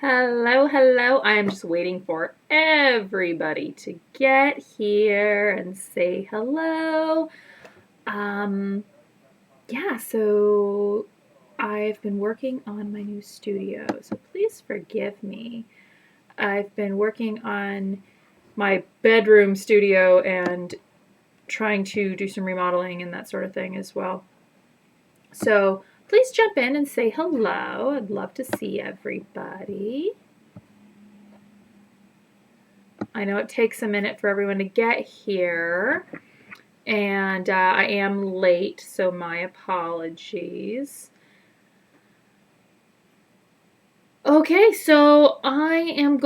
Hello, hello. I am just waiting for everybody to get here and say hello. Um, yeah, so I've been working on my new studio, so please forgive me. I've been working on my bedroom studio and trying to do some remodeling and that sort of thing as well. So please jump in and say hello. I'd love to see everybody. I know it takes a minute for everyone to get here, and I am late, so my apologies. Okay, so I've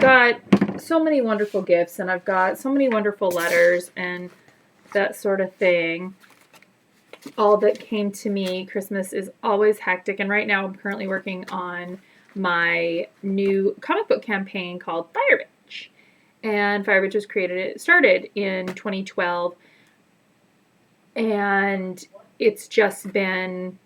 got so many wonderful gifts, and I've got so many wonderful letters and that sort of thing. All that came to me. Christmas is always hectic, and right now I'm currently working on my new comic book campaign called Fire Bitch. And Fire Bitch started in 2012, and it's just been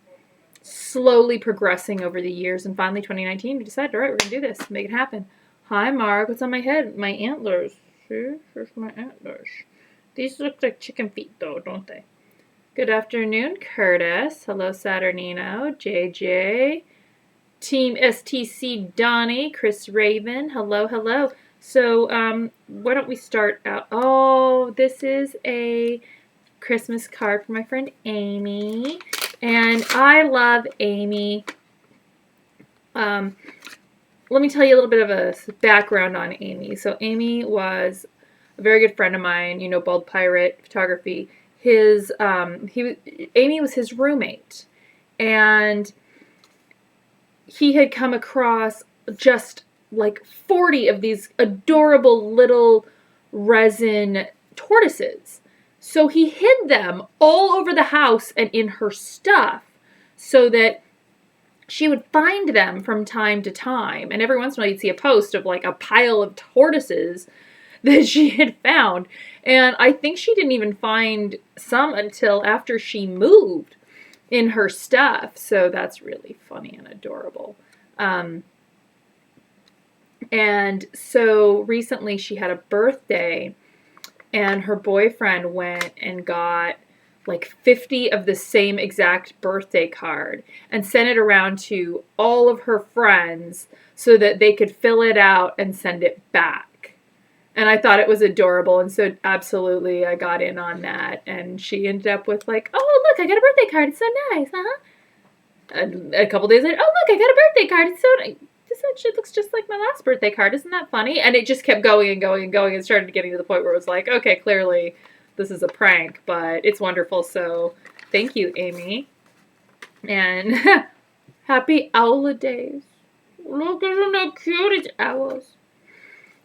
slowly progressing over the years, and finally 2019 we decided, all right, we're gonna do this, make it happen. Hi Mark, what's on my head? My antlers. See, here's my antlers. These look like chicken feet though, don't they? Good afternoon, Curtis. Hello, Saturnino, JJ, Team STC Donnie, Chris Raven. Hello, hello. So, why don't we start out? Oh, this is a Christmas card from my friend Amy, and I love Amy. Let me tell you a little bit of a background on Amy. So, Amy was a very good friend of mine. You know, Bald Pirate Photography. Amy was his roommate, and he had come across just like 40 of these adorable little resin tortoises. So he hid them all over the house and in her stuff so that she would find them from time to time. And every once in a while you'd see a post of like a pile of tortoises that she had found. And I think she didn't even find some until after she moved in her stuff. So that's really funny and adorable. And so recently she had a birthday, and her boyfriend went and got like 50 of the same exact birthday card and sent it around to all of her friends so that they could fill it out and send it back. And I thought it was adorable, and so absolutely I got in on that. And she ended up with like, oh, look, I got a birthday card. It's so nice, huh? And a couple days later, oh, look, I got a birthday card. It's so nice. This actually looks just like my last birthday card. Isn't that funny? And it just kept going and going and going, and started getting to the point where it was like, okay, clearly this is a prank, but it's wonderful. So thank you, Amy. And happy holidays. Look, isn't that cute? It's owls.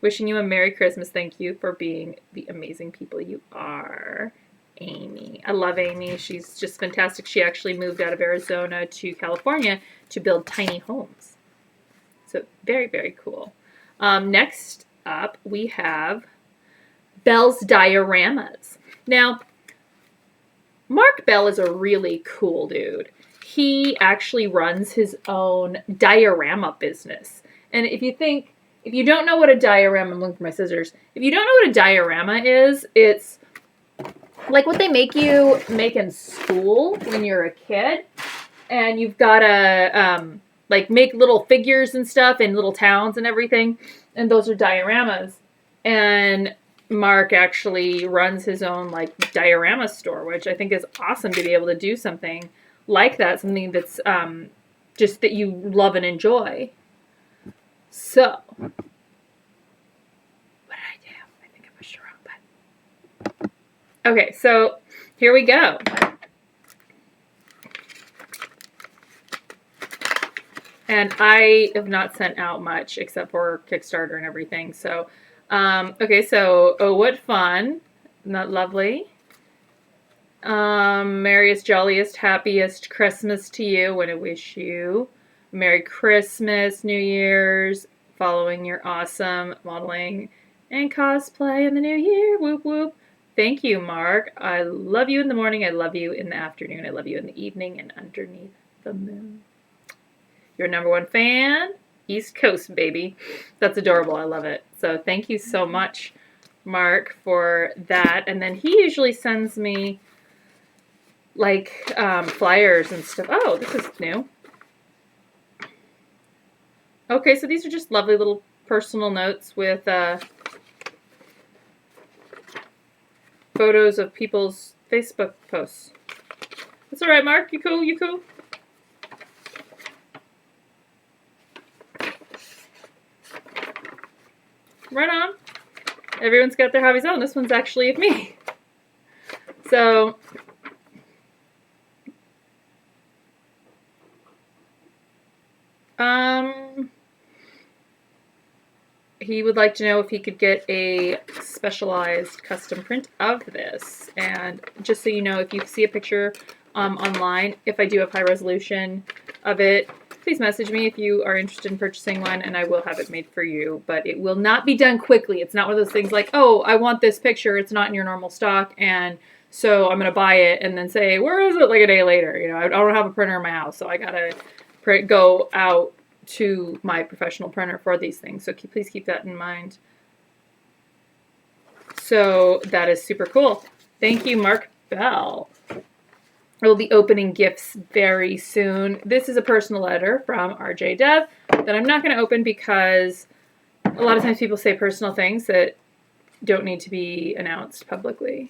Wishing you a Merry Christmas. Thank you for being the amazing people you are, Amy. I love Amy. She's just fantastic. She actually moved out of Arizona to California to build tiny homes. So very, very cool. Next up, we have Bell's Dioramas. Now, Mark Bell is a really cool dude. He actually runs his own diorama business. And if you don't know what a diorama, I'm looking for my scissors. If you don't know what a diorama is, it's like what they make you make in school when you're a kid. And you've got to like make little figures and stuff in little towns and everything. And those are dioramas. And Mark actually runs his own like diorama store, which I think is awesome to be able to do something like that. Something that's just that you love and enjoy. So, what did I do? I think I pushed the wrong button. Okay, so here we go. And I have not sent out much except for Kickstarter and everything. So, okay, so, oh, what fun. Isn't that lovely? Merriest, jolliest, happiest Christmas to you. Want to wish you Merry Christmas, New Year's, following your awesome modeling and cosplay in the new year. Whoop, whoop. Thank you, Mark. I love you in the morning. I love you in the afternoon. I love you in the evening and underneath the moon. Your number one fan, East Coast, baby. That's adorable. I love it. So thank you so much, Mark, for that. And then he usually sends me like flyers and stuff. Oh, this is new. Okay, so these are just lovely little personal notes with photos of people's Facebook posts. That's all right, Mark. You cool? You cool? Right on. Everyone's got their hobbies. Oh, this one's actually of me. So, he would like to know if he could get a specialized custom print of this. And just so you know, if you see a picture online, if I do have high resolution of it, please message me if you are interested in purchasing one, and I will have it made for you. But it will not be done quickly. It's not one of those things like, oh, I want this picture. It's not in your normal stock, and so I'm going to buy it and then say, where is it, like a day later? You know, I don't have a printer in my house, so I got to go out to my professional printer for these things. So please keep that in mind. So that is super cool. Thank you, Mark Bell. I will be opening gifts very soon. This is a personal letter from RJ Dev that I'm not going to open because a lot of times people say personal things that don't need to be announced publicly.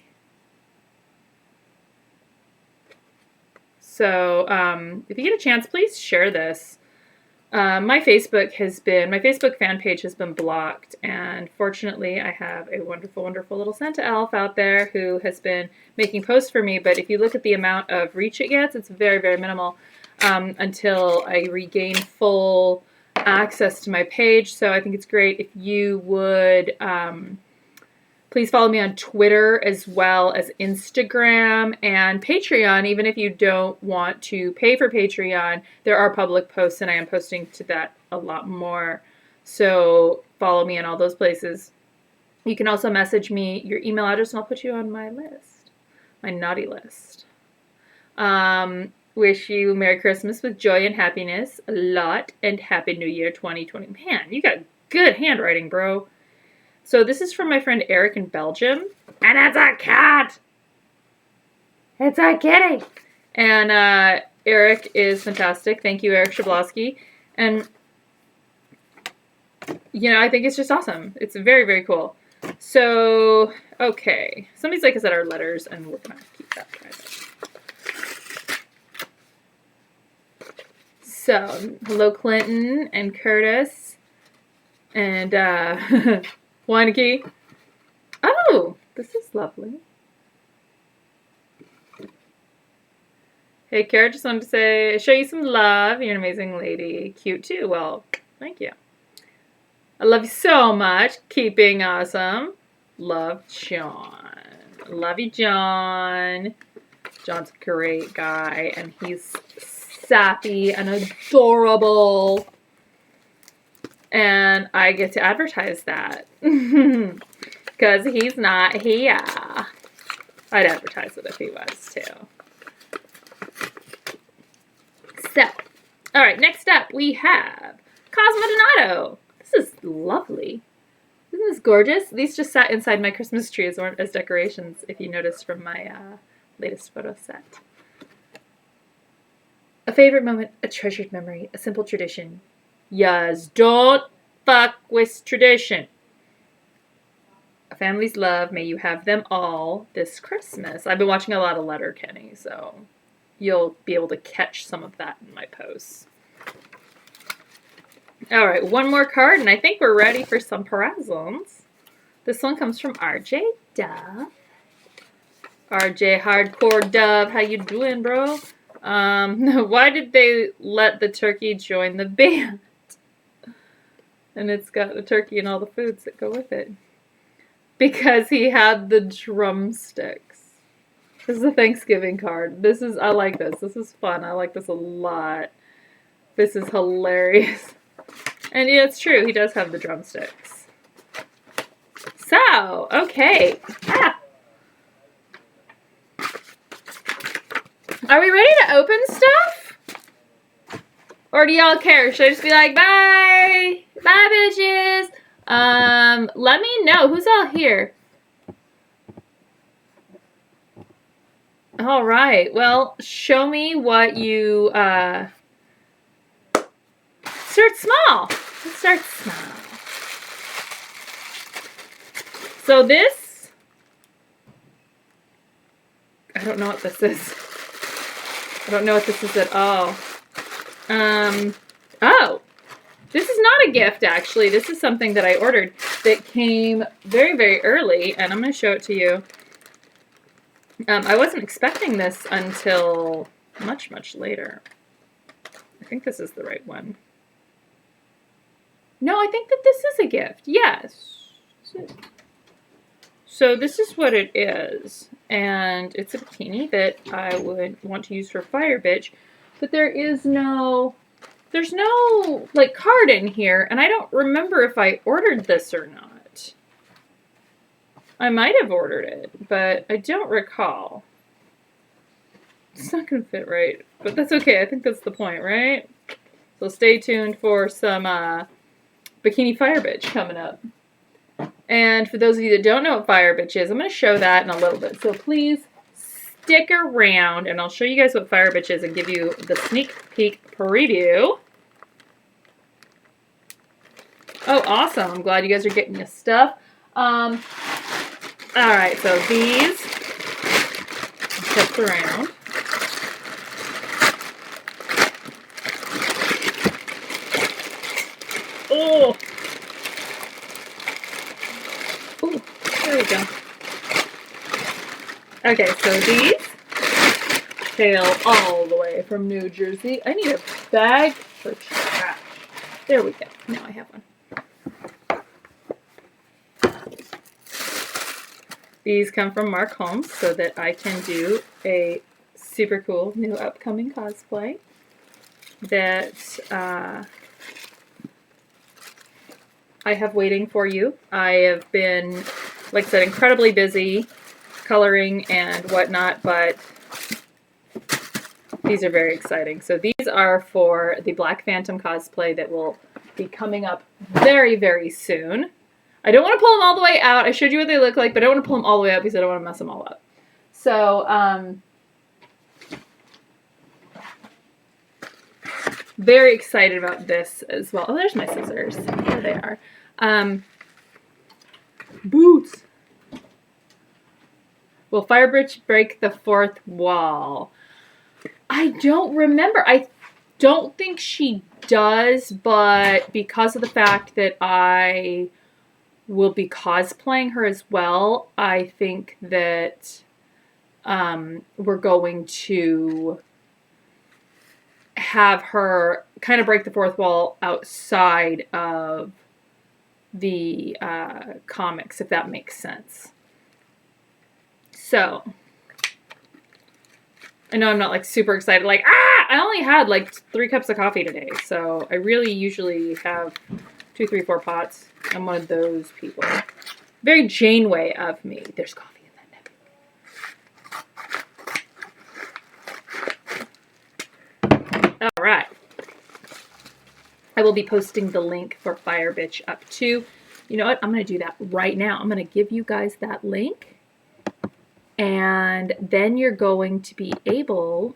So if you get a chance, please share this. My Facebook fan page has been blocked, and fortunately I have a wonderful, wonderful little Santa elf out there who has been making posts for me, but if you look at the amount of reach it gets, it's very, very minimal until I regain full access to my page. So I think it's great if you would please follow me on Twitter as well as Instagram and Patreon. Even if you don't want to pay for Patreon, there are public posts, and I am posting to that a lot more. So follow me in all those places. You can also message me your email address, and I'll put you on my list, my naughty list. Wish you Merry Christmas with joy and happiness a lot, and Happy New Year 2020. Man, you got good handwriting, bro. So this is from my friend Eric in Belgium. And it's a cat! It's a kitty! And Eric is fantastic. Thank you, Eric Shablowski. And, you know, I think it's just awesome. It's very, very cool. So, okay. Somebody's like us at our letters, and we're going to keep that private. So, hello, Clinton and Curtis. And, Weineke. Oh, this is lovely. Hey, Kara, just wanted to say, show you some love. You're an amazing lady. Cute, too. Well, thank you. I love you so much. Keeping awesome. Love, John. Love you, John. John's a great guy, and he's sappy and adorable. And I get to advertise that. Because he's not here. I'd advertise it if he was, too. So, alright, next up we have Cosmo Donato. This is lovely. Isn't this gorgeous? These just sat inside my Christmas tree as decorations, if you noticed from my latest photo set. A favorite moment, a treasured memory, a simple tradition. Yes, don't fuck with tradition. A family's love, may you have them all this Christmas. I've been watching a lot of Letterkenny, so you'll be able to catch some of that in my posts. All right, one more card, and I think we're ready for some presents. This one comes from RJ Dove. RJ Hardcore Dove, how you doing, bro? Why did they let the turkey join the band? And it's got the turkey and all the foods that go with it. Because he had the drumsticks. This is a Thanksgiving card. I like this. This is fun. I like this a lot. This is hilarious. And yeah, it's true. He does have the drumsticks. So, okay. Are we ready to open stuff? Or do y'all care? Should I just be like, bye? Bye, bitches. Let me know. Who's all here? All right. Well, show me what you, start small. Let's start small. So this, I don't know what this is. I don't know what this is at all. Oh, this is not a gift, actually. This is something that I ordered that came very, very early, and I'm going to show it to you. I wasn't expecting this until much, much later. I think this is the right one. No, I think that this is a gift. Yes. So this is what it is, and it's a bikini that I would want to use for Fire Bitch, but there's no like card in here, and I don't remember if I ordered this or not. I might have ordered it, but I don't recall. It's not gonna fit right, but that's okay. I think that's the point, right? So stay tuned for some Bikini Fire Bitch coming up. And for those of you that don't know what Fire Bitch is, I'm going to show that in a little bit. So please stick around, and I'll show you guys what Fire Bitch is and give you the sneak peek preview. Oh, awesome. I'm glad you guys are getting your stuff. All right, so these, kept around. Oh! Ooh, there we go. Okay, so these hail all the way from New Jersey. I need a bag for trash. There we go. Now I have one. These come from Mark Holmes so that I can do a super cool new upcoming cosplay that I have waiting for you. I have been, like I said, incredibly busy coloring and whatnot, but these are very exciting. So these are for the Black Phantom cosplay that will be coming up very, very soon. I don't want to pull them all the way out. I showed you what they look like, but I don't want to pull them all the way up because I don't want to mess them all up. So, very excited about this as well. Oh, there's my scissors. There they are. Boots. Will Fire Bitch break the fourth wall? I don't remember. I don't think she does, but because of the fact that I will be cosplaying her as well, I think that we're going to have her kind of break the fourth wall outside of the comics, if that makes sense. So, I know I'm not like super excited, like, I only had like 3 cups of coffee today, so I really usually have 2, 3, 4 pots. I'm one of those people. Very Janeway of me. There's coffee in that nugget. All right. I will be posting the link for Fire Bitch up too. You know what? I'm going to do that right now. I'm going to give you guys that link. And then you're going to be able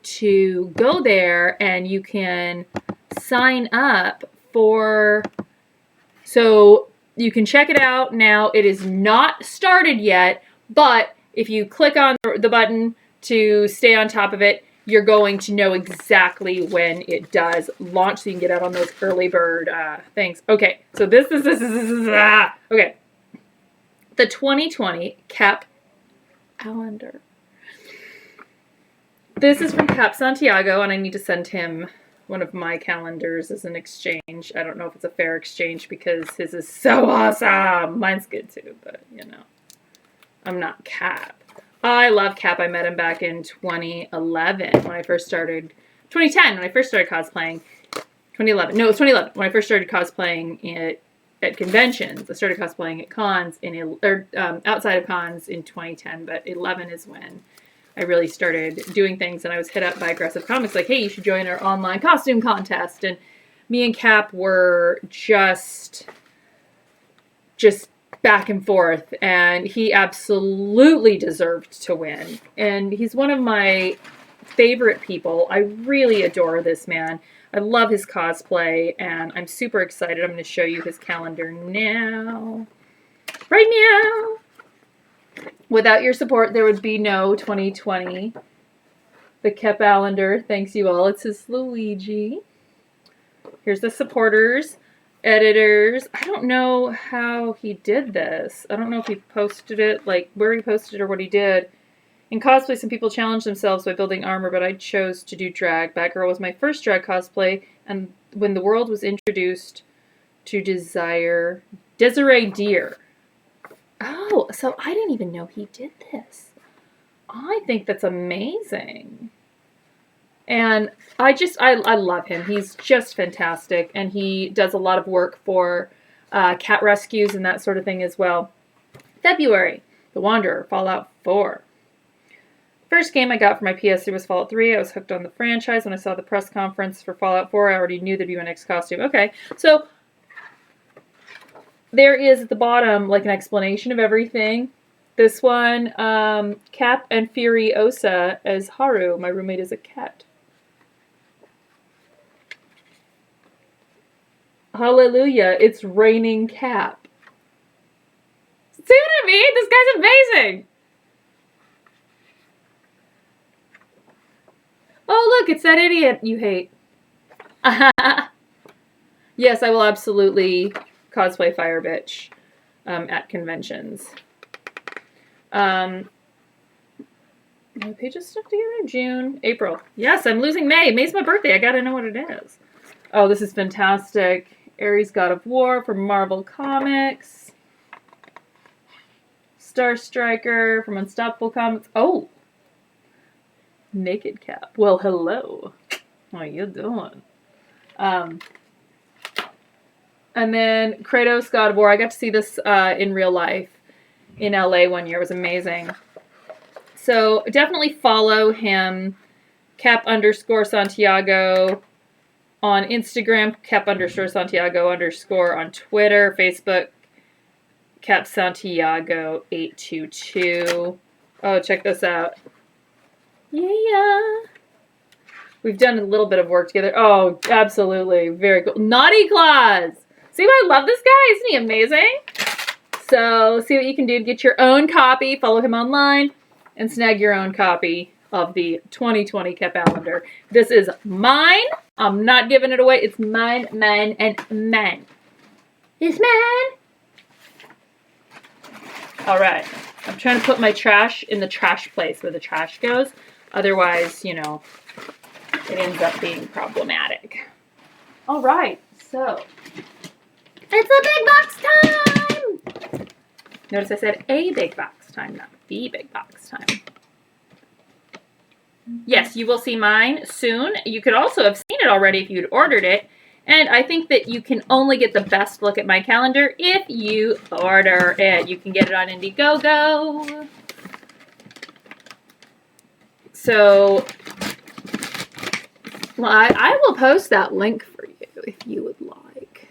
to go there and you can sign up for... So you can check it out now. It is not started yet, but if you click on the button to stay on top of it, you're going to know exactly when it does launch so you can get out on those early bird things. Okay, so this is okay. The 2020 Cap calendar. This is from Cap Santiago, and I need to send him one of my calendars as an exchange. I don't know if it's a fair exchange because his is so awesome. Mine's good too, but you know, I'm not Cap. I love Cap. I met him back in 2011 when I first started, 2010 when I first started cosplaying. 2011. No, it was 2011 when I first started cosplaying at conventions. I started cosplaying at cons outside of cons in 2010, but 11 is when I really started doing things, and I was hit up by Aggressive Comics like, hey, you should join our online costume contest. And me and Cap were just back and forth, and he absolutely deserved to win. And he's one of my favorite people. I really adore this man. I love his cosplay, and I'm super excited. I'm going to show you his calendar now. Right now. Without your support, there would be no 2020. The Kep Allender thanks you all. It says Luigi. Here's the supporters, editors. I don't know how he did this. I don't know if he posted it, like where he posted it or what he did. In cosplay, some people challenge themselves by building armor, but I chose to do drag. Batgirl was my first drag cosplay, and when the world was introduced to Desiree Deer. Oh, so I didn't even know he did this. I think that's amazing. And I love him. He's just fantastic. And he does a lot of work for cat rescues and that sort of thing as well. February, The Wanderer, Fallout 4. First game I got for my PS3 was Fallout 3. I was hooked on the franchise when I saw the press conference for Fallout 4. I already knew there'd be my next costume. Okay, so there is at the bottom like an explanation of everything. This one, Cap and Furiosa as Haru. My roommate is a cat. Hallelujah, it's raining Cap. See what I mean? This guy's amazing. Oh, look, it's that idiot you hate. Yes, I will absolutely cosplay Fire Bitch at conventions. My page is stuck together in June. April. Yes, I'm losing May. May's my birthday. I gotta know what it is. Oh, this is fantastic. Ares God of War from Marvel Comics. Star Striker from Unstoppable Comics. Oh! Naked Cap. Well, hello. How you doing? And then Kratos God of War. I got to see this in real life in LA one year. It was amazing. So definitely follow him. Cap_Santiago on Instagram. Cap_Santiago_ on Twitter. Facebook. Cap Santiago 822. Oh, check this out. Yeah. We've done a little bit of work together. Oh, absolutely. Very cool. Naughty Claus. See why I love this guy? Isn't he amazing? So, see what you can do to get your own copy. Follow him online and snag your own copy of the 2020 Kep Allender. This is mine. I'm not giving it away. It's mine, and mine. It's mine. All right. I'm trying to put my trash in the trash place where the trash goes. Otherwise, you know, it ends up being problematic. All right. So, it's a big box time! Notice I said a big box time, not the big box time. Yes, you will see mine soon. You could also have seen it already if you'd ordered it. And I think that you can only get the best look at my calendar if you order it. You can get it on Indiegogo. So, well, I will post that link for you if you would like.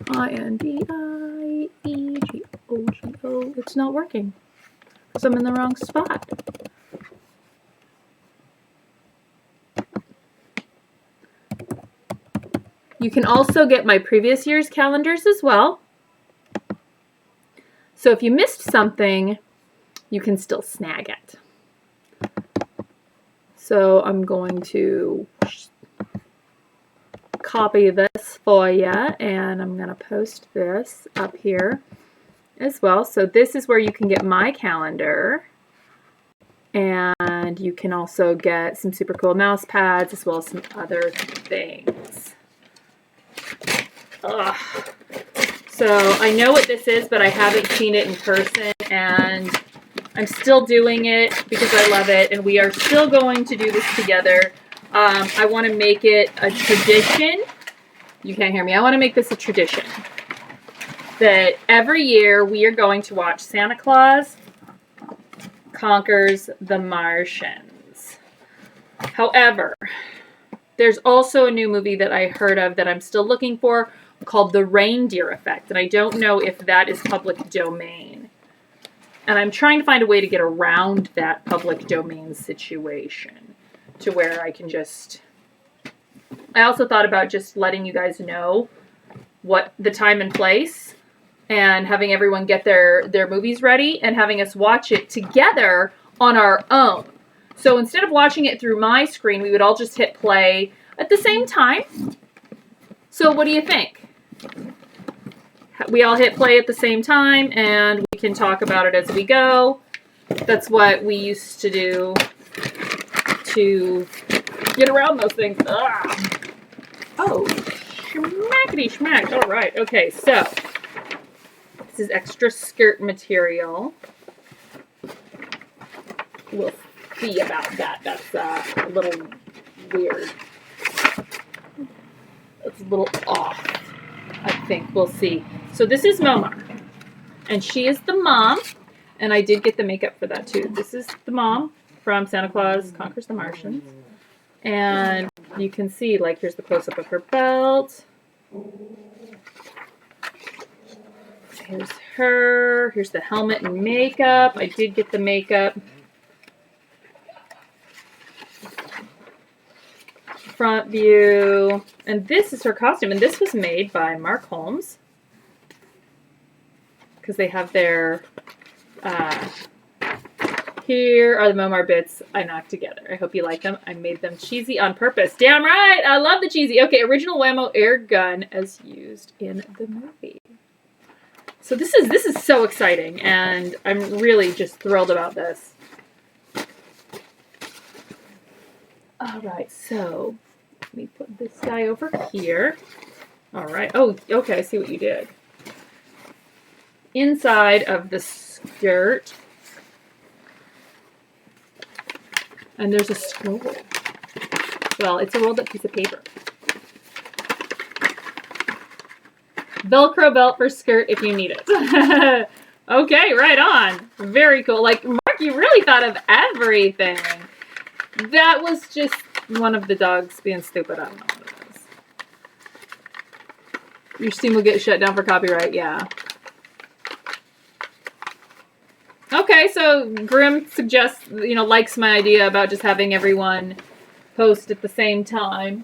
INDIEGOGO. It's not working because I'm in the wrong spot. You can also get my previous year's calendars as well. So if you missed something, you can still snag it. So I'm going to copy this for you, and I'm going to post this up here as well. So this is where you can get my calendar, and you can also get some super cool mouse pads as well as some other things. Ugh. So I know what this is, but I haven't seen it in person, and I'm still doing it because I love it, and we are still going to do this together. I want to make it a tradition. You can't hear me. I want to make this a tradition that every year we are going to watch Santa Claus Conquers the Martians. However, there's also a new movie that I heard of that I'm still looking for called The Reindeer Effect, and I don't know if that is public domain. And I'm trying to find a way to get around that public domain situation to where I can just... I also thought about just letting you guys know what the time and place and having everyone get their movies ready and having us watch it together on our own. So instead of watching it through my screen, we would all just hit play at the same time. So what do you think? We all hit play at the same time and we can talk about it as we go. That's what we used to do to get around those things. Ugh. Oh, schmackety schmack. All right. Okay, so this is extra skirt material. We'll see about that. That's a little weird. It's a little off, I think. We'll see. So this is Momar, and she is the mom, and I did get the makeup for that too. This is the mom from Santa Claus Conquers the Martians, and you can see, like, here's the close-up of her belt. Here's her. Here's the helmet and makeup. I did get the makeup. Front view. And this is her costume. And this was made by Mark Holmes. Because they have their... here are the Momar bits I knocked together. I hope you like them. I made them cheesy on purpose. Damn right! I love the cheesy. Okay, original Whammo air gun as used in the movie. So this is so exciting, and I'm really just thrilled about this. Alright, so let me put this guy over here. Alright. Oh, okay, I see what you did. Inside of the skirt. And there's a scroll. Well, it's a rolled up piece of paper. Velcro belt for skirt if you need it. Okay, right on. Very cool. Like, Mark, you really thought of everything. That was just one of the dogs being stupid. I don't know what it is. Your stream will get shut down for copyright. Yeah. Okay, so Grim suggests, likes my idea about just having everyone post at the same time.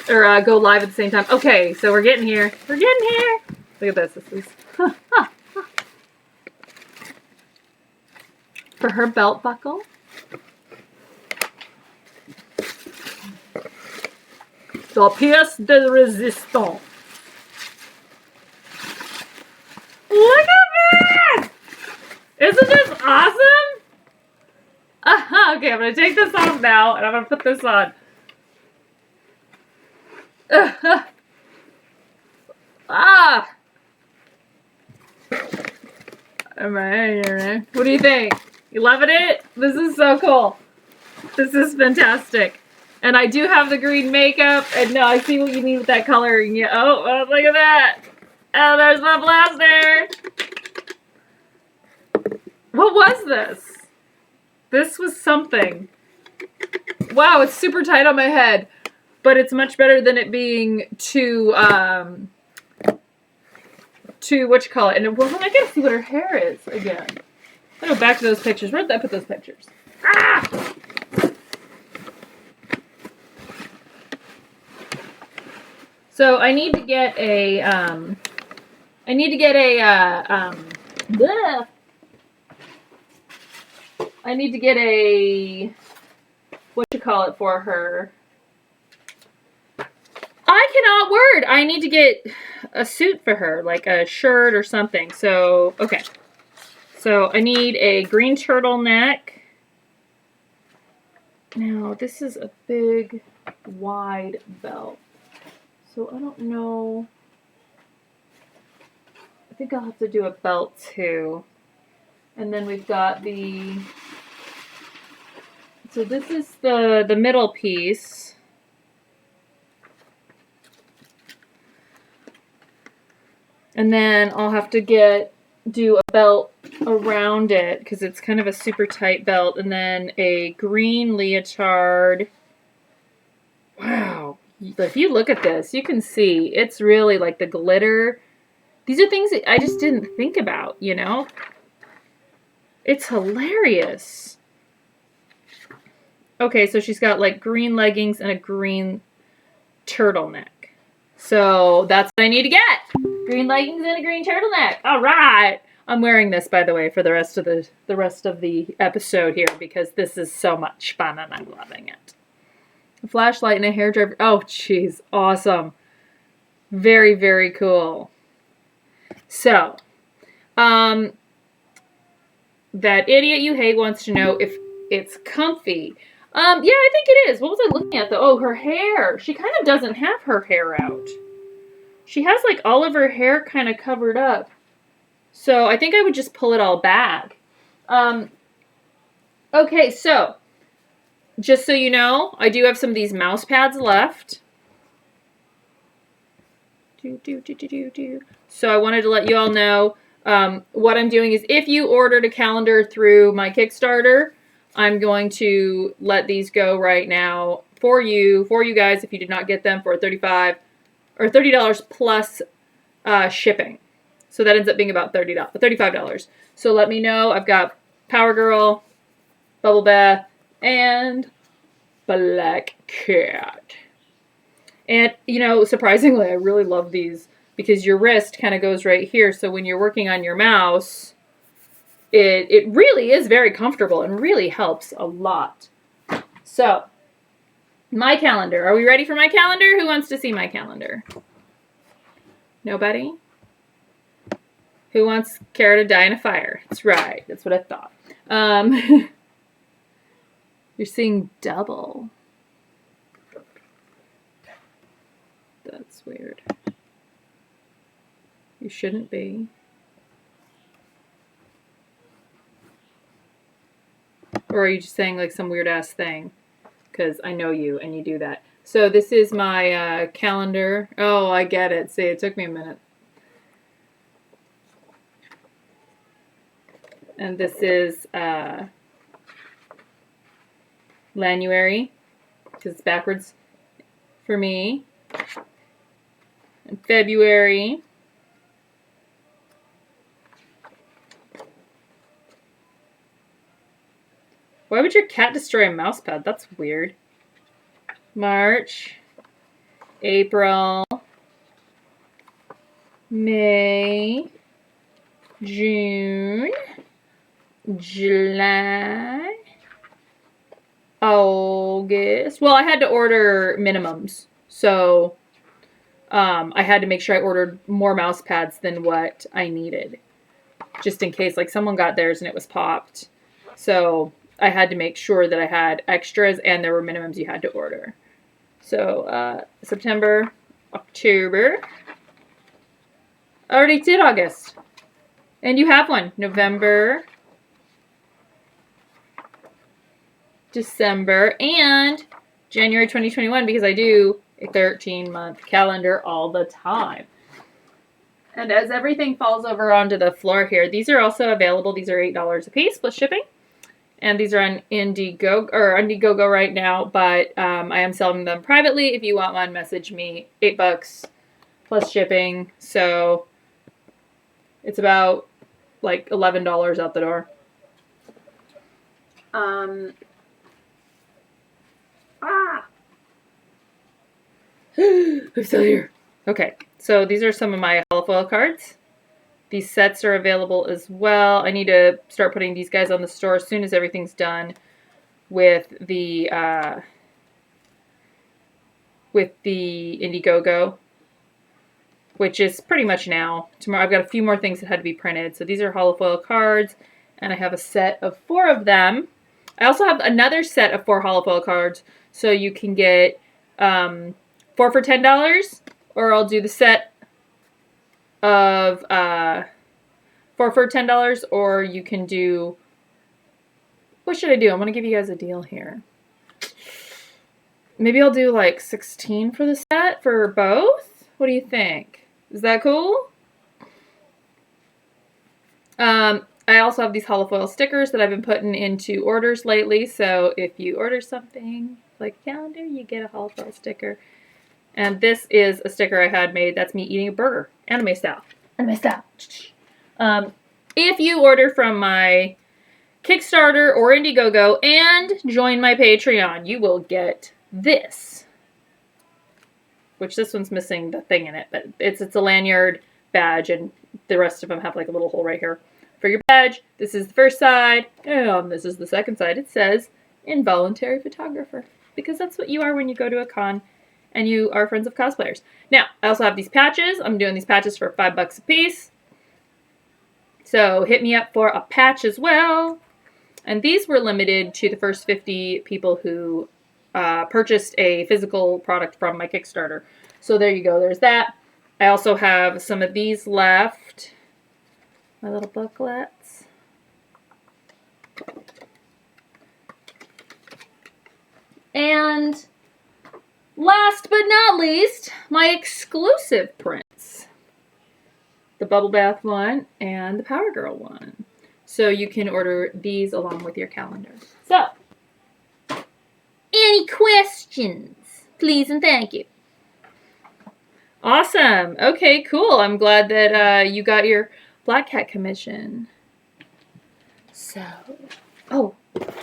Or go live at the same time. Okay, so we're getting here. We're getting here. Look at this. This is... For her belt buckle. The pièce de résistance. Look at this! Isn't this awesome? Okay, I'm going to take this off now, and I'm going to put this on. Alright, what do you think? You loving it? This is so cool. This is fantastic. And I do have the green makeup, and no, I see what you mean with that coloring. Yeah, oh, look at that. Oh, there's my blaster. What was this? This was something. Wow, it's super tight on my head. But it's much better than it being too what you call it. And I gotta see what her hair is again. I go back to those pictures. Where did I put those pictures? Ah! So I need to get a what you call it for her. I cannot word. I need to get a suit for her, like a shirt or something. So, okay. So I need a green turtleneck. Now, this is a big, wide belt. So I don't know. I think I'll have to do a belt too. And then we've got the... So this is the middle piece. And then I'll have to get do a belt around it because it's kind of a super tight belt, and then a green leotard. Wow. If you look at this, you can see it's really like the glitter. These are things that I just didn't think about, you know? It's hilarious. Okay, so she's got like green leggings and a green turtleneck. So that's what I need to get. Green leggings and a green turtleneck. All right. I'm wearing this, by the way, for the rest of the episode here because this is so much fun and I'm loving it. A flashlight and a hairdryer. Oh, jeez. Awesome. Very, very cool. So, that idiot you hate wants to know if it's comfy. Yeah, I think it is. What was I looking at though? Oh, her hair. She kind of doesn't have her hair out. She has like all of her hair kind of covered up. So I think I would just pull it all back. Okay, so just so you know, I do have some of these mouse pads left. So I wanted to let you all know what I'm doing is if you ordered a calendar through my Kickstarter, I'm going to let these go right now for you guys if you did not get them for $30 plus shipping. So that ends up being about $35. So let me know. I've got Power Girl, Bubble Bath, and Black Cat. And, you know, surprisingly, I really love these because your wrist kind of goes right here. So when you're working on your mouse, it really is very comfortable and really helps a lot. So, my calendar. Are we ready for my calendar? Who wants to see my calendar? Nobody? Who wants Kara to die in a fire? That's right. That's what I thought. You're seeing double. That's weird. You shouldn't be. Or are you just saying like some weird ass thing? Because I know you and you do that. So this is my calendar. Oh, I get it. See, it took me a minute. And this is Lanuary, because it's backwards for me. And February. Why would your cat destroy a mouse pad? That's weird. March. April. May. June. July. August. Well, I had to order minimums. So, I had to make sure I ordered more mouse pads than what I needed. Just in case, like, someone got theirs and it was popped. So, I had to make sure that I had extras and there were minimums you had to order. So, September, October. I already did August. And you have one. November, December, and January 2021 because I do a 13-month calendar all the time. And as everything falls over onto the floor here, these are also available. These are $8 a piece plus shipping. And these are on Indiegogo right now, but I am selling them privately. If you want one, message me. $8 plus shipping. So it's about like $11 out the door. I'm still here. Okay, so these are some of my holofoil cards. These sets are available as well. I need to start putting these guys on the store as soon as everything's done with the Indiegogo, which is pretty much now. Tomorrow I've got a few more things that had to be printed. So these are holofoil cards, and I have a set of 4 of them. I also have another set of 4 holofoil cards, so you can get 4 for $10, or I'll do the set of 4 for $10, or you can do, what should I do? I'm going to give you guys a deal here. Maybe I'll do like 16 for the set for both. What do you think? Is that cool? I also have these hollow foil stickers that I've been putting into orders lately. So if you order something like a calendar, you get a hollow foil sticker. And this is a sticker I had made. That's me eating a burger. Anime style. Anime style. If you order from my Kickstarter or Indiegogo and join my Patreon, you will get this. Which this one's missing the thing in it, but it's a lanyard badge, and the rest of them have like a little hole right here for your badge. This is the first side, and this is the second side. It says involuntary photographer, because that's what you are when you go to a con and you are friends of cosplayers. Now, I also have these patches. I'm doing these patches for $5 a piece. So hit me up for a patch as well. And these were limited to the first 50 people who purchased a physical product from my Kickstarter. So there you go. There's that. I also have some of these left. My little booklets. And last but not least, my exclusive prints. The Bubble Bath one and the Power Girl one. So you can order these along with your calendar. So, any questions? Please and thank you. Awesome. Okay, cool. I'm glad that you got your Black Cat commission. So, oh,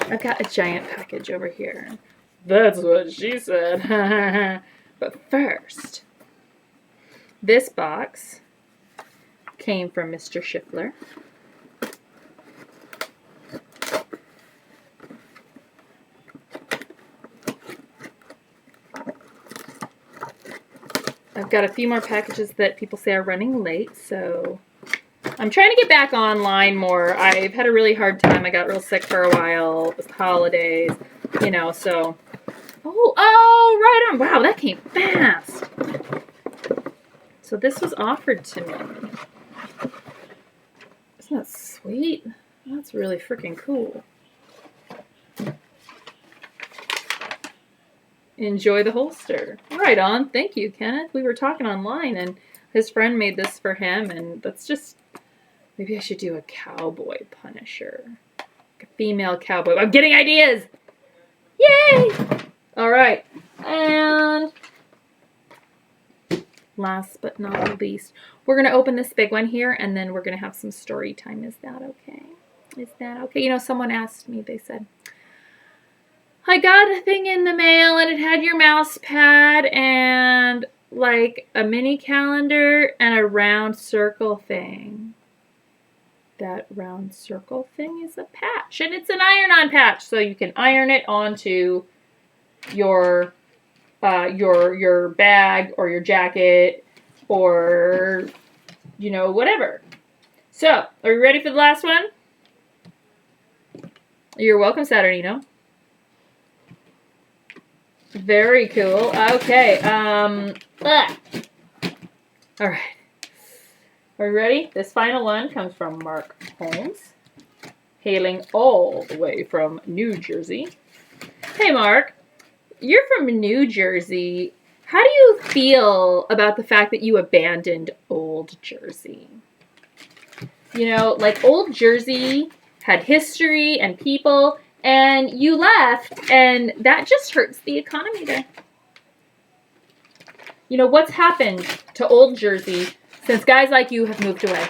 I've got a giant package over here. That's what she said. But first, this box came from Mr. Schiffler. I've got a few more packages that people say are running late, so I'm trying to get back online more. I've had a really hard time. I got real sick for a while. It was the holidays, you know, so. Oh, right on. Wow, that came fast. So this was offered to me. Isn't that sweet? That's really freaking cool. Enjoy the holster. Right on. Thank you, Kenneth. We were talking online, and his friend made this for him, and that's just... Maybe I should do a cowboy Punisher. Like a female cowboy. I'm getting ideas! Yay! Alright. And... last but not least, we're going to open this big one here, and then we're going to have some story time. Is that okay? Is that okay? You know, someone asked me, they said, I got a thing in the mail and it had your mouse pad and like a mini calendar and a round circle thing. That round circle thing is a patch, and it's an iron-on patch, so you can iron it onto your bag or your jacket or, you know, whatever. So, are you ready for the last one? You're welcome, Saturnino. Very cool. Okay. All right. Are you ready? This final one comes from Mark Holmes, hailing all the way from New Jersey. Hey, Mark. You're from New Jersey. How do you feel about the fact that you abandoned Old Jersey? You know, like Old Jersey had history and people, and you left, and that just hurts the economy there. You know, what's happened to Old Jersey since guys like you have moved away?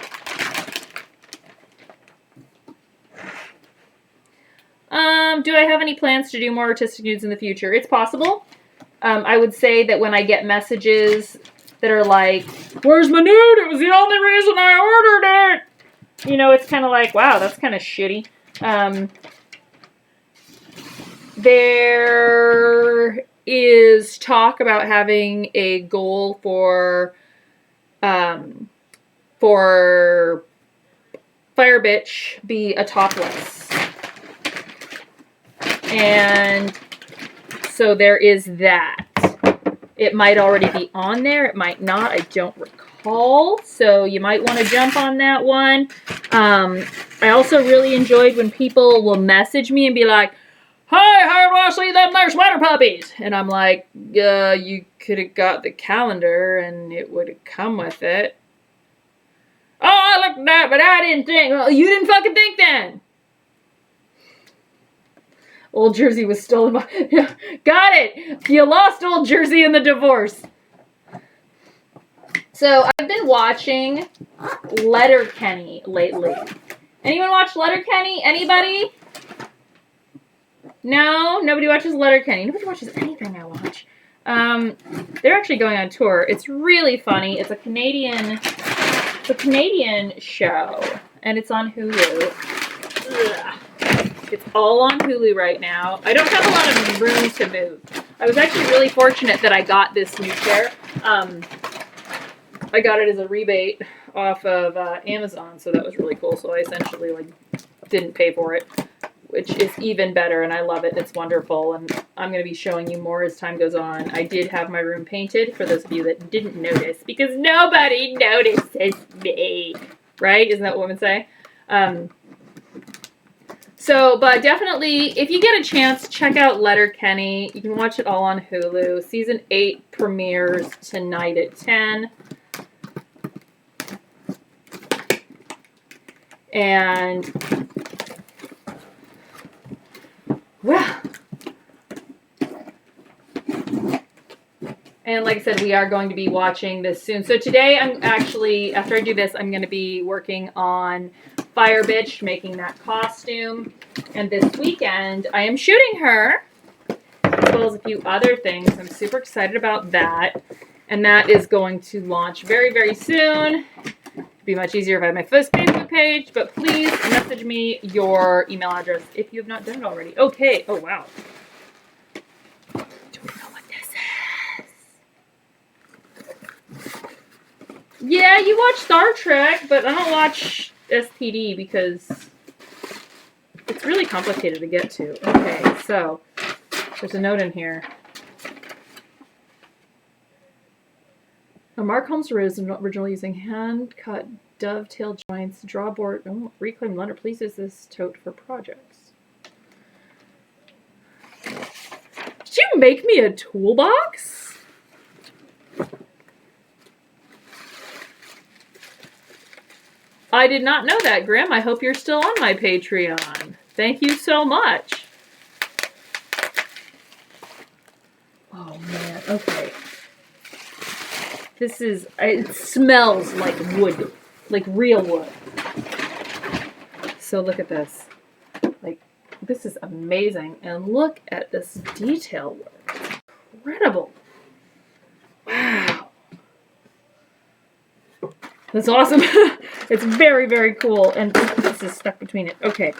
Do I have any plans to do more artistic nudes in the future? It's possible. I would say that when I get messages that are like, where's my nude? It was the only reason I ordered it. You know, it's kind of like, wow, that's kind of shitty. There is talk about having a goal for Fire Bitch be a topless. And so there is that. It might already be on there. It might not. I don't recall. So you might want to jump on that one. I also really enjoyed when people will message me and be like, hi, how do I see them there sweater puppies? And I'm like, you could have got the calendar and it would have come with it. Oh, I looked at that, but I didn't think. Well, you didn't fucking think then. Old Jersey was still involved. Got it. You lost Old Jersey in the divorce. So I've been watching Letterkenny lately. Anyone watch Letterkenny? Anybody? No? Nobody watches Letterkenny. Nobody watches anything I watch. They're actually going on tour. It's really funny. It's a Canadian show, and it's on Hulu. Ugh. It's all on Hulu right now. I don't have a lot of room to move. I was actually really fortunate that I got this new chair. I got it as a rebate off of Amazon, so that was really cool. So I essentially didn't pay for it, which is even better, and I love it. It's wonderful, and I'm going to be showing you more as time goes on. I did have my room painted, for those of you that didn't notice, because nobody notices me. Right? Isn't that what women say? But definitely, if you get a chance, check out Letterkenny. You can watch it all on Hulu. Season 8 premieres tonight at 10. And, well, and like I said, we are going to be watching this soon. So today, I'm actually, after I do this, I'm going to be working on Fire Bitch, making that costume. And this weekend, I am shooting her, as well as a few other things. I'm super excited about that. And that is going to launch very, very soon. It'd be much easier if I had my first Facebook page, but please message me your email address if you have not done it already. Okay. Oh, wow. Do we know what this is? Yeah, you watch Star Trek, but I don't watch SPD because it's really complicated to get to. Okay, so there's a note in here. Mark Holmes was originally using hand-cut dovetail joints, drawboard, reclaimed leather. Please use this tote for projects. Did you make me a toolbox? I did not know that, Graham. I hope you're still on my Patreon. Thank you so much. Oh, man. Okay. This is, it smells like wood, like real wood. So look at this. Like, this is amazing. And look at this detail work. Incredible. Wow. That's awesome. It's very, very cool. And this is stuck between it. Okay.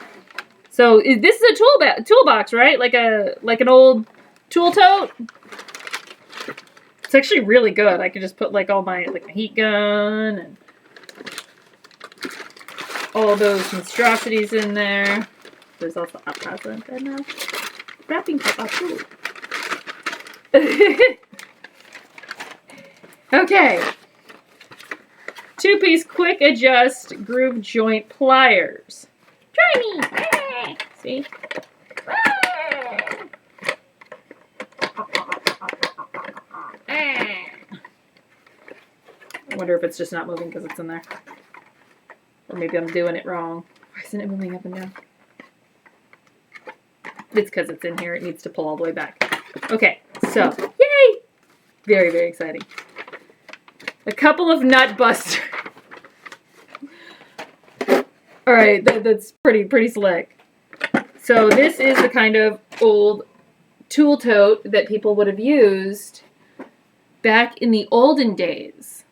So this is a toolbox, right? Like an old tool tote. It's actually really good. I could just put all my a heat gun and all those monstrosities in there. There's also a present and a wrapping paper too. Okay. 2-piece quick adjust groove joint pliers. Try me. See? I wonder if it's just not moving because it's in there. Or maybe I'm doing it wrong. Why isn't it moving up and down? It's because it's in here. It needs to pull all the way back. Okay, so, yay! Very, very exciting. A couple of nut busters. Alright, that's pretty slick. So this is the kind of old tool tote that people would have used back in the olden days.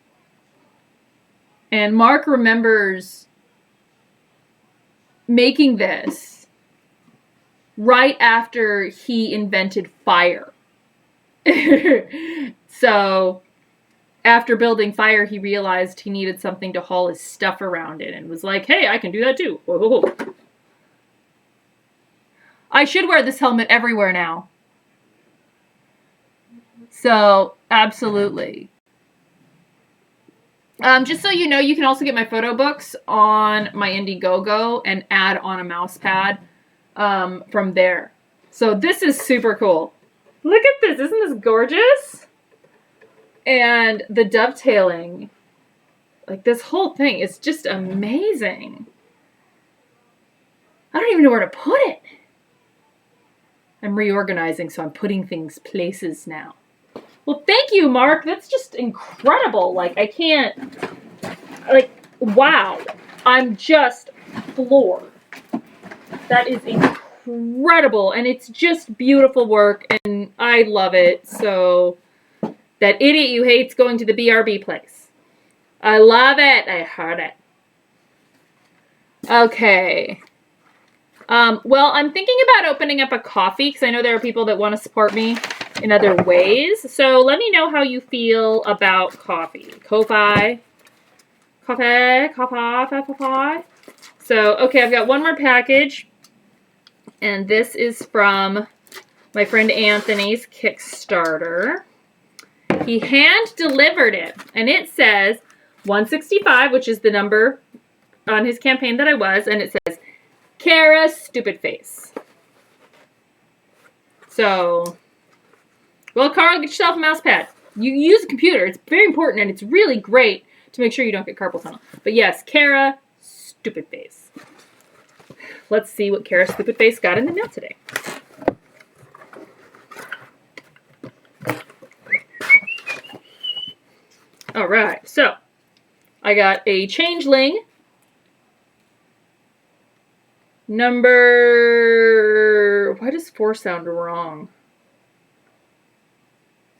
And Mark remembers making this right after he invented fire. So after building fire, he realized he needed something to haul his stuff around in and was like, hey, I can do that too. Whoa. I should wear this helmet everywhere now. So, absolutely. Just so you know, you can also get my photo books on my Indiegogo and add on a mouse pad from there. So this is super cool. Look at this. Isn't this gorgeous? And the dovetailing Like, this whole thing is just amazing. I don't even know where to put it. I'm reorganizing, so I'm putting things places now. Well, thank you, Mark. That's just incredible. Like, I can't, like, wow. I'm just floored. That is incredible. And it's just beautiful work, and I love it. So, that idiot you hate's going to the BRB place. I love it. I heard it. Okay. Well, I'm thinking about opening up a coffee because I know there are people that want to support me in other ways. So let me know how you feel about coffee. Coffee. So, okay, I've got one more package. And this is from my friend Anthony's Kickstarter. He hand delivered it. And it says 165, which is the number on his campaign that I was. And it says, Kara, stupid face. So, well, Carl, get yourself a mouse pad. You use a computer. It's very important, and it's really great to make sure you don't get carpal tunnel. But yes, Kara, stupid face. Let's see what Kara, stupid face got in the mail today. All right, so I got a changeling. Number, why does 4 sound wrong?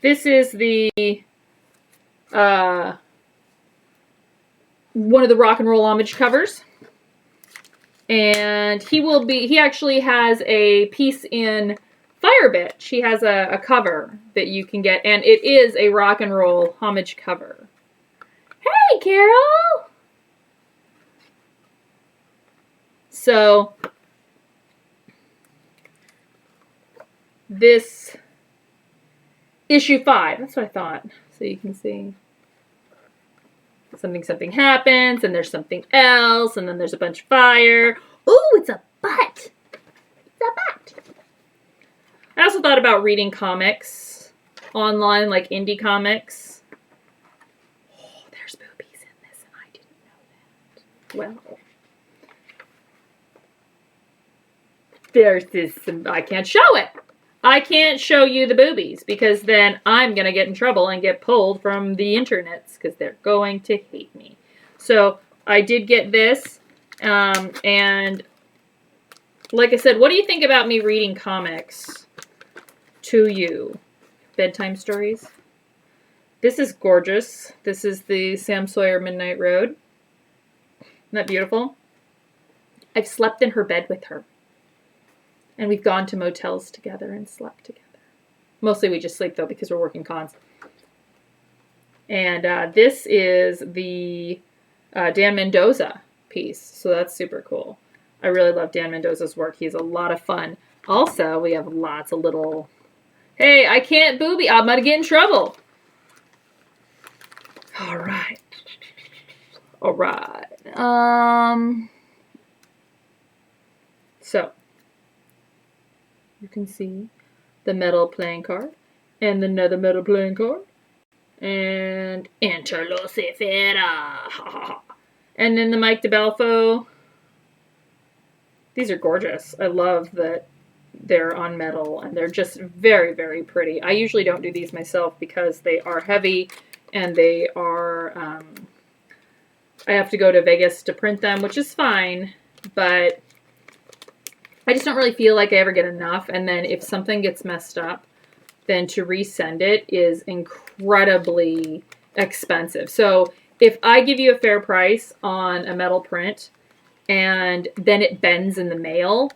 This is the, one of the rock and roll homage covers. And he actually has a piece in Firebitch. He has a cover that you can get, and it is a rock and roll homage cover. Hey, Carol! So, this issue 5, that's what I thought. So you can see something happens, and there's something else, and then there's a bunch of fire. Ooh, it's a butt. It's a butt. I also thought about reading comics online, like indie comics. Oh, there's boobies in this, and I didn't know that. Well, there's this, I can't show it. I can't show you the boobies because then I'm going to get in trouble and get pulled from the internets because they're going to hate me. So I did get this. And like I said, what do you think about me reading comics to you? Bedtime stories. This is gorgeous. This is the Sam Sawyer Midnight Road. Isn't that beautiful? I've slept in her bed with her. And we've gone to motels together and slept together. Mostly we just sleep, though, because we're working cons. And this is the Dan Mendoza piece. So that's super cool. I really love Dan Mendoza's work. He's a lot of fun. Also, we have lots of little... Hey, I can't booby. I'm going to get in trouble. All right. All right. So... You can see the metal playing card and another metal playing card and Enter Lucifera. And then the Mike DeBelfo. These are gorgeous. I love that they're on metal and they're just very, very pretty. I usually don't do these myself because they are heavy and they are, I have to go to Vegas to print them, which is fine, but I just don't really feel like I ever get enough. And then if something gets messed up, then to resend it is incredibly expensive. So if I give you a fair price on a metal print and then it bends in the mail,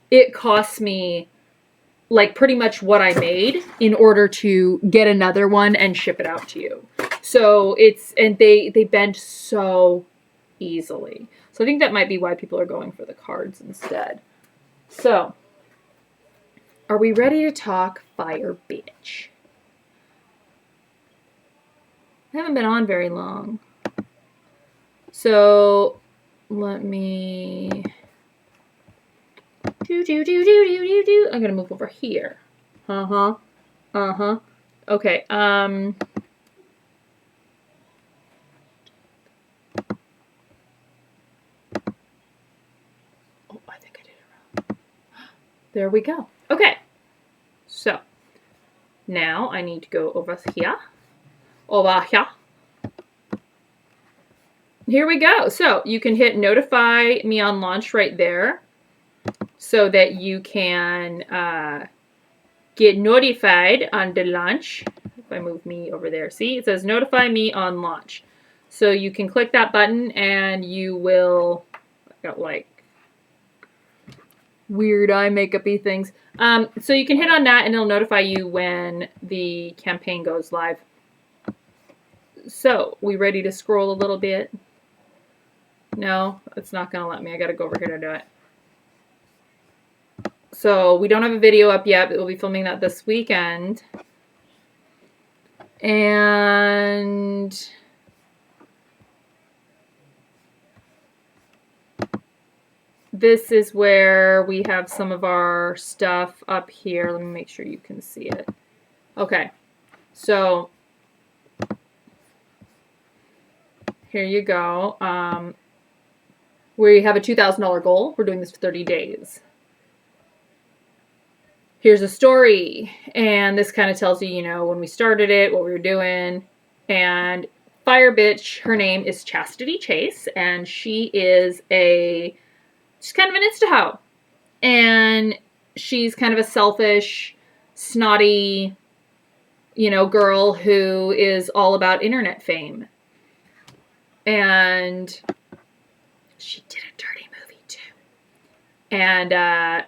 it costs me like pretty much what I made in order to get another one and ship it out to you. So it's, and they bend so easily. So I think that might be why people are going for the cards instead. So, are we ready to talk Firebitch? I haven't been on very long. So, let me... I'm going to move over here. Okay, there we go. Okay, so now I need to go over here. Over here. Here we go. So you can hit notify me on launch right there so that you can get notified on the launch. If I move me over there, see, it says notify me on launch. So you can click that button and you will, I got like weird eye makeup-y things. So you can hit on that and it'll notify you when the campaign goes live. So, we ready to scroll a little bit? No, it's not going to let me. I got to go over here to do it. So, we don't have a video up yet, but we'll be filming that this weekend. And this is where we have some of our stuff up here. Let me make sure you can see it. Okay, so here you go. We have a $2,000 goal. We're doing this for 30 days. Here's a story. And this kind of tells you, you know, when we started it, what we were doing. And Fire Bitch, her name is Chastity Chase. And she is she's kind of an insta-hoe. And she's kind of a selfish, snotty, you know, girl who is all about internet fame. And she did a dirty movie too. And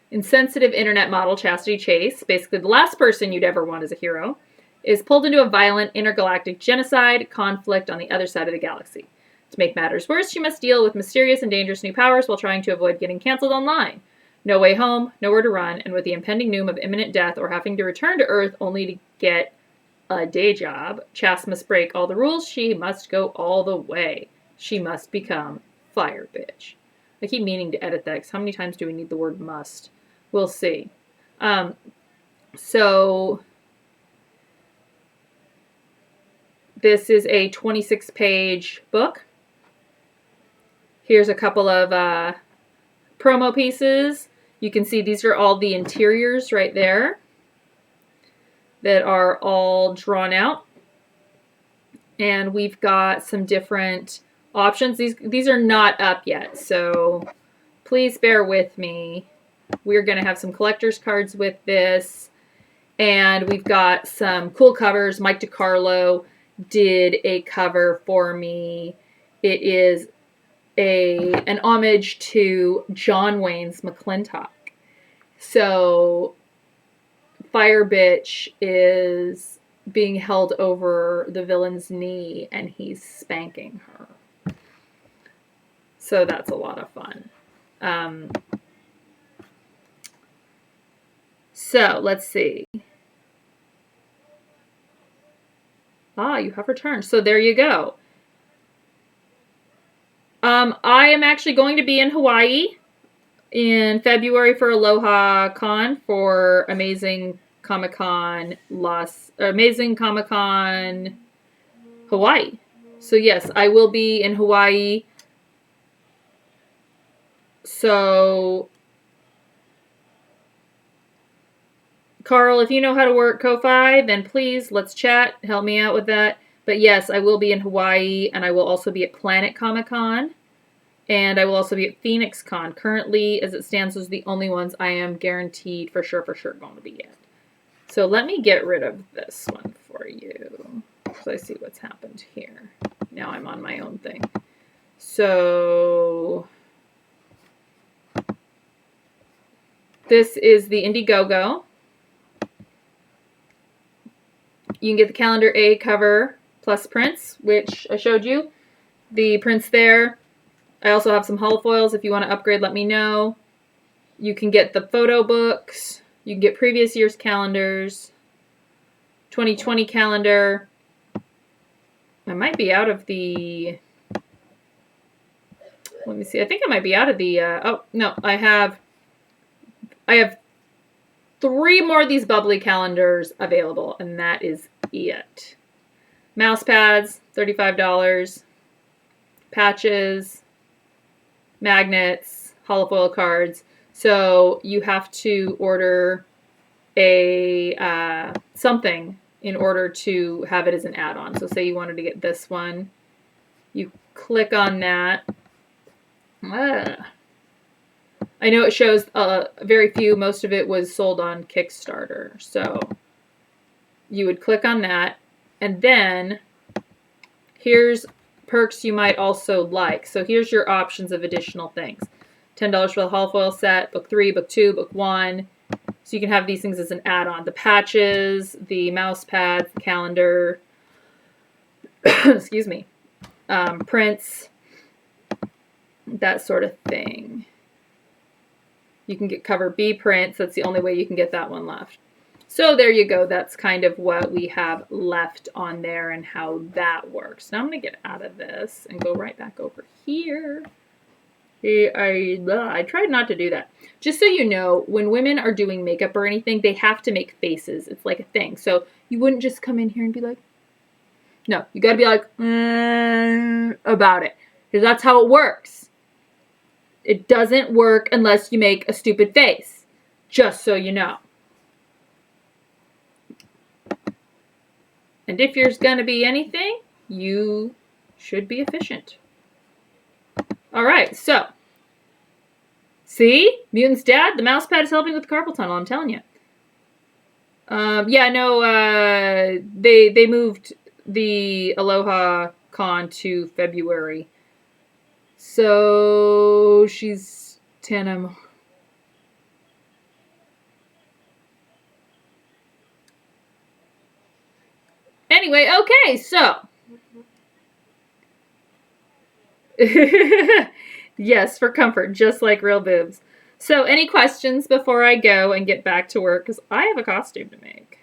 insensitive internet model Chastity Chase, basically the last person you'd ever want as a hero, is pulled into a violent intergalactic genocide conflict on the other side of the galaxy. To make matters worse, she must deal with mysterious and dangerous new powers while trying to avoid getting canceled online. No way home, nowhere to run, and with the impending doom of imminent death or having to return to Earth only to get a day job, Chas must break all the rules. She must go all the way. She must become Fire Bitch. I keep meaning to edit that because how many times do we need the word must? We'll see. So this is a 26-page book. Here's a couple of promo pieces. You can see these are all the interiors right there that are all drawn out. And we've got some different options. These are not up yet, so please bear with me. We're going to have some collector's cards with this. And we've got some cool covers. Mike DiCarlo did a cover for me. It is an homage to John Wayne's McClintock. So Fire Bitch is being held over the villain's knee and he's spanking her. So that's a lot of fun. So let's see. You have returned. So there you go. I am actually going to be in Hawaii in February for Aloha Con for Amazing Comic-Con Hawaii. So yes, I will be in Hawaii. So Carl, if you know how to work Ko-Fi, then please, let's chat. Help me out with that. But yes, I will be in Hawaii, and I will also be at Planet Comic-Con, and I will also be at Phoenix Con. Currently, as it stands, those are the only ones I am guaranteed for sure going to be at. So let me get rid of this one for you, so I see what's happened here. Now I'm on my own thing. So this is the Indiegogo. You can get the Calendar A cover plus prints, which I showed you. The prints there. I also have some holofoils. If you want to upgrade, let me know. You can get the photo books. You can get previous year's calendars. 2020 calendar. I might be out of the... Let me see. I think I might be out of the... oh, no. I have 3 more of these bubbly calendars available, and that is it. Mouse pads, $35. Patches, magnets, holofoil cards. So you have to order a something in order to have it as an add-on. So say you wanted to get this one, you click on that. I know it shows very few. Most of it was sold on Kickstarter. So you would click on that, and then here's perks you might also like. So here's your options of additional things. $10 for the hall foil set, book 3, book 2, book 1. So you can have these things as an add-on. The patches, the mouse pads, the calendar, excuse me, prints, that sort of thing. You can get cover B prints. That's the only way you can get that one left. So there you go. That's kind of what we have left on there and how that works. Now I'm going to get out of this and go right back over here. I tried not to do that. Just so you know, when women are doing makeup or anything, they have to make faces. It's like a thing. So you wouldn't just come in here and be like, no, you got to be like, about it. Because that's how it works. It doesn't work unless you make a stupid face. Just so you know. And if there's going to be anything, you should be efficient. All right, so. See? Mutant's dad, the mouse pad is helping with the carpal tunnel, I'm telling you. Yeah, no, they moved the Aloha Con to February. So she's 10. Anyway, okay, so. Yes, for comfort, just like real boobs. So, any questions before I go and get back to work? Because I have a costume to make.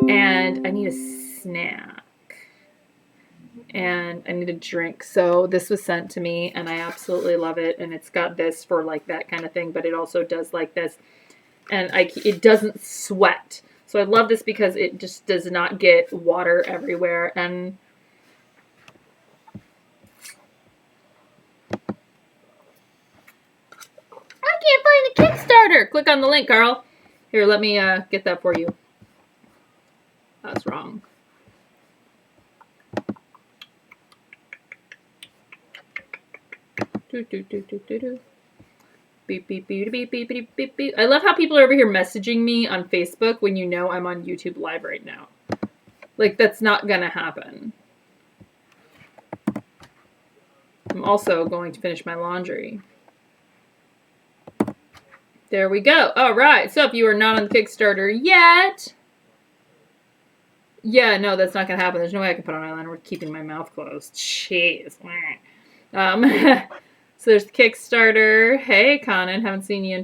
And I need a snack. And I need a drink. So, this was sent to me, and I absolutely love it. And it's got this for, like, that kind of thing, but it also does like this. And it doesn't sweat. So, I love this because it just does not get water everywhere. And I can't find the Kickstarter. Click on the link, Carl. Here, let me get that for you. That's wrong. Beep, beep, beep, beep, beep, beep, beep, beep. I love how people are over here messaging me on Facebook when you know I'm on YouTube Live right now. Like, that's not gonna happen. I'm also going to finish my laundry. There we go. All right. So if you are not on the Kickstarter yet, yeah, no, that's not going to happen. There's no way I can put on eyeliner with keeping my mouth closed. Jeez. So there's the Kickstarter. Hey, Conan, haven't seen you in.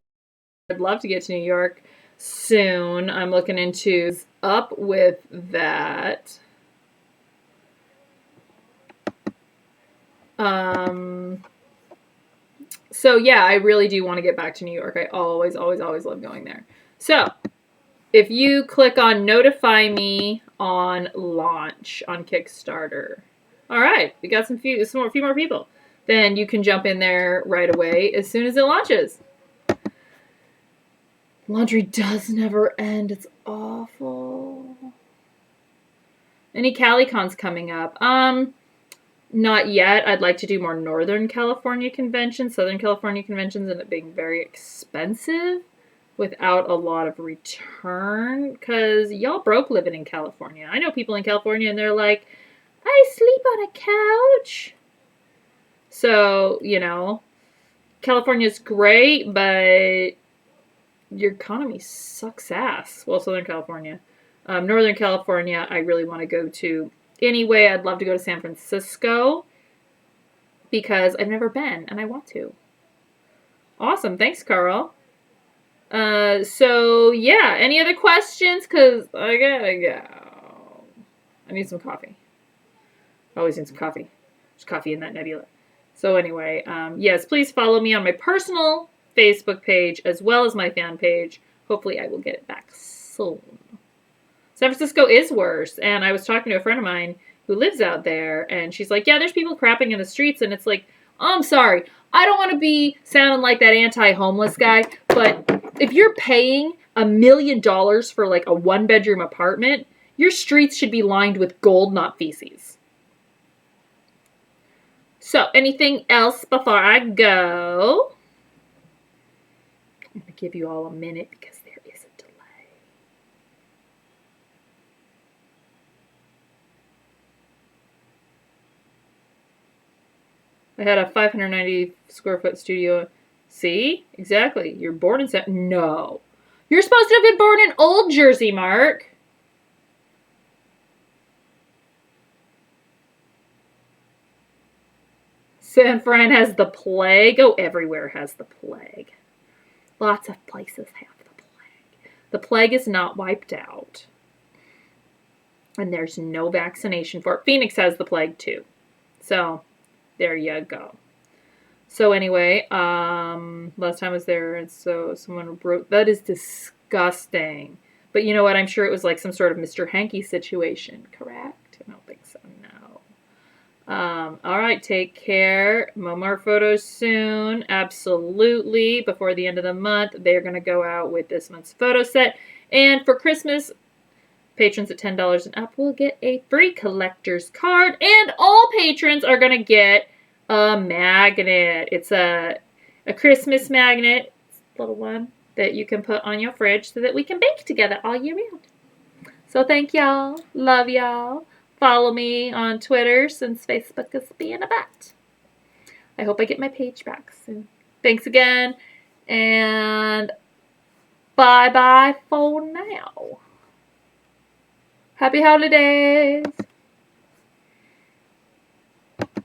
I'd love to get to New York soon. I'm looking into up with that. So yeah, I really do want to get back to New York. I always love going there. So if you click on notify me on launch on Kickstarter, all right, we got a few more people. Then you can jump in there right away as soon as it launches. Laundry does never end. It's awful. Any CaliCons coming up? Not yet. I'd like to do more Northern California conventions. Southern California conventions end up being very expensive without a lot of return because y'all broke living in California. I know people in California and they're like, I sleep on a couch. So, you know, California's great, but your economy sucks ass. Well, Southern California. Northern California, I really want to go to. Anyway, I'd love to go to San Francisco because I've never been and I want to. Awesome. Thanks, Carl. So, yeah. Any other questions? Because I gotta go. I need some coffee. I always need some coffee. There's coffee in that nebula. So anyway, yes, please follow me on my personal Facebook page as well as my fan page. Hopefully I will get it back soon. San Francisco is worse, and I was talking to a friend of mine who lives out there, and she's like, yeah, there's people crapping in the streets, and it's like, I'm sorry. I don't want to be sounding like that anti-homeless guy, but if you're paying $1 million for like a 1-bedroom apartment, your streets should be lined with gold, not feces. So, anything else before I go? I'm going to give you all a minute because there is a delay. I had a 590 square foot studio. See? Exactly. You're born in... No. You're supposed to have been born in Old Jersey, Mark. San Fran has the plague. Oh, everywhere has the plague. Lots of places have the plague. The plague is not wiped out. And there's no vaccination for it. Phoenix has the plague too. So, there you go. So anyway, last time I was there, and so someone wrote, that is disgusting. But you know what? I'm sure it was like some sort of Mr. Hanky situation, correct? I don't think so, no. All right, take care. More photos soon. Absolutely. Before the end of the month, they're going to go out with this month's photo set. And for Christmas, patrons at $10 and up will get a free collector's card. And all patrons are going to get a magnet. It's a Christmas magnet, little one, that you can put on your fridge so that we can bake together all year round. So thank y'all. Love y'all. Follow me on Twitter since Facebook is being a butt. I hope I get my page back soon. Thanks again. And bye-bye for now. Happy holidays.